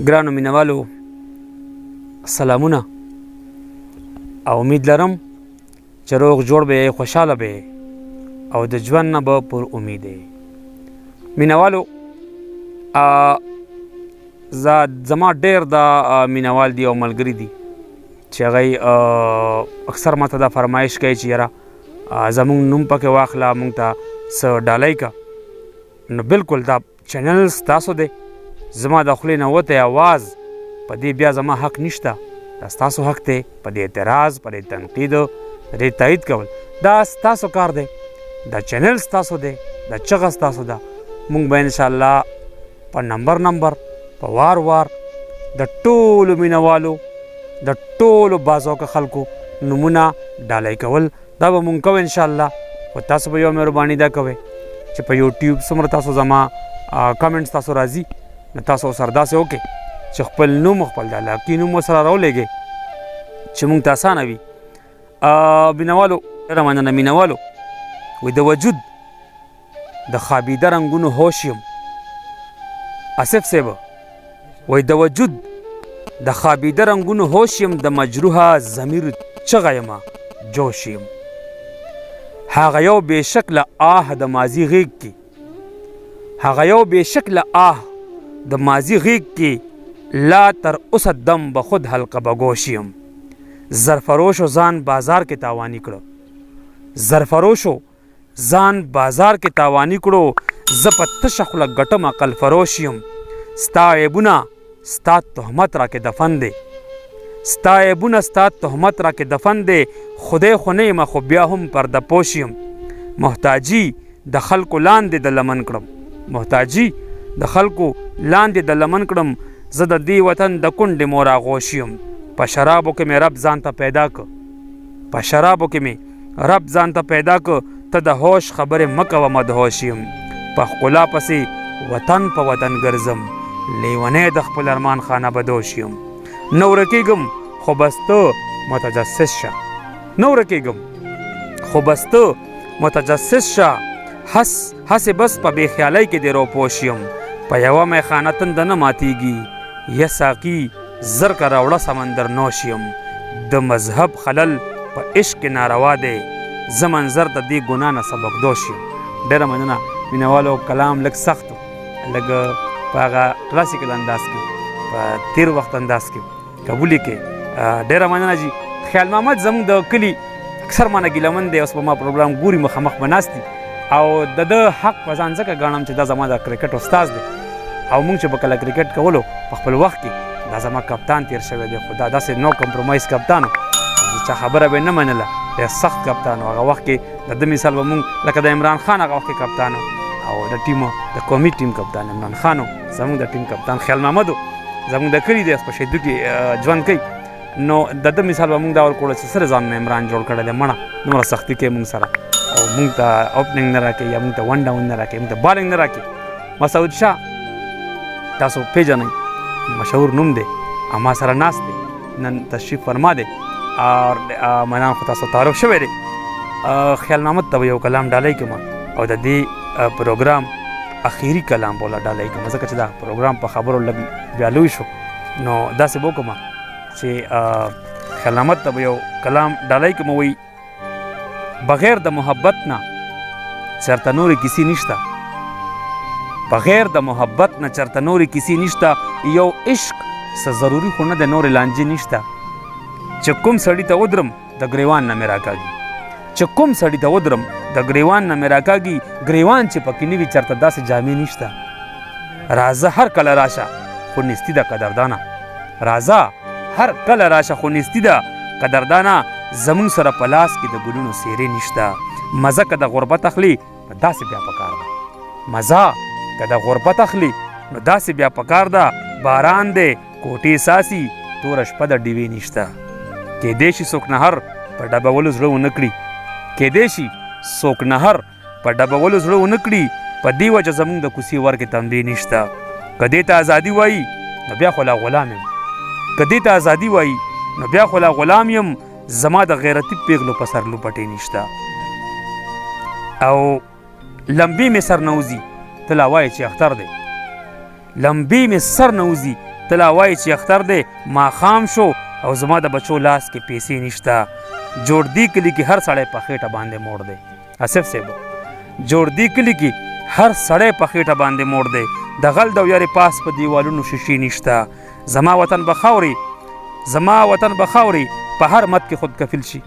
ګرانو مینوالو سلامونه او امید لرم چې روغ جوړ به خوشحاله به او د ژوند نه به پر امید مینوالو زما ډېر د مینوال دي او ملګري دي چې هغوی اکثر ماته دا فرمایش کوي چې یاره زمونږ نوم پکې واخله مونږ ته څه ډالۍ که نو بلکل دا چینل ستاسو دی زما د خولې نه وتی اواز په دې بیا زما حق نشته دا ستاسو حق دی په دې اعتراض په دې تنقید د دې تایید کول دا ستاسو کار دی دا چینل ستاسو دی دا چغه ستاسو ده مونږ به انشاءالله په نمبر په وار د ټولو مینوالو د ټولو بازوکه خلکو نومونه ډالۍ کول دا به مونږ کوو انشاءالله خو تاسو به یو مهرباني دا کوئ چې په یوټیوب څومره تاسو زما کمنټس تاسو راځي نو تاسو سره داسې وکړئ چې خپل نوم خپل د علاقې نوم ورسره راولېږئ چې مونږ ته اسانه وي مینوالو ډېره مننه مینوالو وایي د وجود د خوابیده رنګونو هوش یم آصف صاحب وایي د وجود د خوابیده رنګونو هوش یم د مجروحه ضمیر چغه یمه جوش یم هغه یو بېشکله آه د ماضي غیږ کې هغه یو بېشکله آه د ماضي غیږ کې لا تر اوسه دم به خود حلقه بګوش یم زرفروشو ځان بازار کې تاواني کړه زرفروشو ځان بازار کې تاواني کړو زه په تشه خوله ګټم عقل فروش یم ستا عیبونه ستا تهمت راکې دفن دی ستا عیبونه ستا تهمت راکې دفن دی خدای خو نه یم خو بیا هم پرده پوش یم محتاجي د خلکو لاندې د لمن کړم محتاجي د خلکو لاندې د لمن کړم زه د دې وطن د کونډې مور آغوش یم په شرابو کې مې رب ځان ته پیدا که په شرابو کې مې رب ځان ته پیدا که ته د هوش خبرې مه کوه مدهوش یم په ښکلا پسې وطن په وطن ګرځم لیونی د خپل ارمان خانه بدوش یم نه ورکېږم خو بس ته متجسس شه نه ورکېږم خو بس ته متجسس شه هسې بس په بېخیالۍ کې دې روپوش یم په یوه میخانه تنده نه ماتېږي یا ساقي زر که راوړه سمندر نوش یم د مذهب خلل په عشق کې ناروا دی زه منظر د دې ګناه نه سبکدوش یم ډېره مننه مینوالو کلام لږ سخت و لږ په هغه کلاسیکل انداز کې په تیر وخت انداز کې قبول یې کړئ ډېره مننه جي خیال محمد زموږ د کلي اکثر مانه ګیلمن دی اوس به ما پروګرام ګوري مخامخ به ناست دي او د ده حق په ځان ځکه ګڼم چې دا زما د کرکټ استاد دی او موږ چې به کله کرکټ کولو په خپل وخت کې دا زما کپتان تیر شوی دی خو دا داسې نو کمپرومایز کپتان و چا خبره به یې نه منله ډېر سخت کپتان و هغه وخت کې د ده مثال به موږ لکه د عمران خان هغه وخت کې کپتان و او د ټیم د قومي ټیم کپتان عمران خان و زموږ د ټیم کپتان خیال محمد و زموږ د کلي دی اوس په شهیدو کې ژوند کوي نو د ده مثال به موږ دا ورکوړه چې سره ځان نه عمران جوړ کړی دی مړه دومره سختي کوي موږ سره او موږ ته اوپننګ نه راکوي یا موږ ته ون ډاون نه راکوي موږ ته بالنګ نه راکوي مسعود شاه تاسو پیژنئ مشهور نوم دی او ما سره ناست دی نن تشریف فرما دی او منان خو تاسو تعارف شوی دی خیال محمد ته به یو کلام ډالۍ کړم او د دې پروګرام اخیری کلام به وله ډالۍ کړم ځکه چې دا پروګرام په خبرو لږ بیا لوی شو نو داسې به وکړم چې خیال محمد ته به یو کلام ډالۍ کړم وایي بغیر د محبت نه چرته نورې کیسې نشته بغیر د محبت نه چرته نورې کیسې نشته یو عشق څه ضروري خو نه د نورې لانجې نشته چې کوم سړي ته ودرم د ګریوان نه مې راکاږي چې کوم سړي ته ودرم د ګریوان نه مې راکاږي ګریوان چې پکې نه وي چېرته داسې جامې نشته راځه هر کله راشه خو نیستي ده قدردانه راځه هر کله راشه خو نیستي ده قدردانه زمونږ سره په لاس کې د ګلونو څیرې نشته مزه که د غربت اخلي نو داسې بیا پکار ده مزه که د غربت اخلي نو داسې بیا پکار ده باران دی کوټې ساسي توره شپه د ډیوې نشته کیدای شي څوک نهر په ډبولو زړه ونه کړي کیدای شي څوک نهر په ډبولو زړه ونه کړي په دې وجه زموږ د کوڅې ور کې تمدې نشته که دې ته ازادي وایي نو بیا خو لا غلام یم که دې ته ازادي وایي نو بیا خو لا غلام یم زما د غیرتي پیغلو په سر لوپټې نشته او لمبې مې سر نه وځي ته لا وایې چې اختر دی لمبې مې سر نه وځي ته لا وایي چې اختر دی ماښام شو او زما د بچو لاس کې پیسې نشته. جوړدي کلي کې هر سړی په خېټه باندې موړ دی. آصف صاحب جوړدي کلي کې هر سړی په خېټه باندې موړ دی. د غل د ویارې پاس په دیوالونو شیشې نشته. زما وطن به خاوري په هر مد کې خود کفیل شي.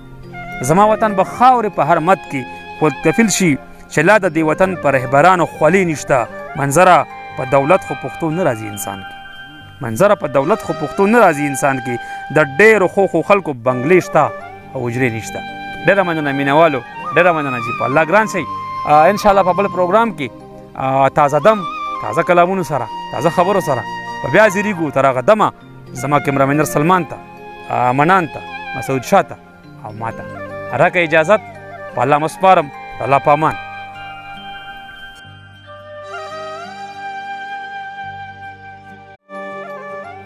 زما وطن به خاوري په هر مد کې خود کفیل شي چې لا د دې وطن په رهبرانو خولې نشته. منظره په دولت خو پښتو نه راځي انسان کې. د ډېرو خو خلکو بنګلې شته او حجرې نشته. ډېره مننه مینوالو، ډېره مننه چې په الله ګران شئ. انشاءالله په بل پروګرام کې تازه دم تازه کلامونو سره تازه خبرو سره په بیا زیریږو. تر هغه دمه زما کیمرامینر سلمان ته، منان ته، مسعود شاه ته او ما ته راکړه اجازت. په الله مسپارم. الله په امان.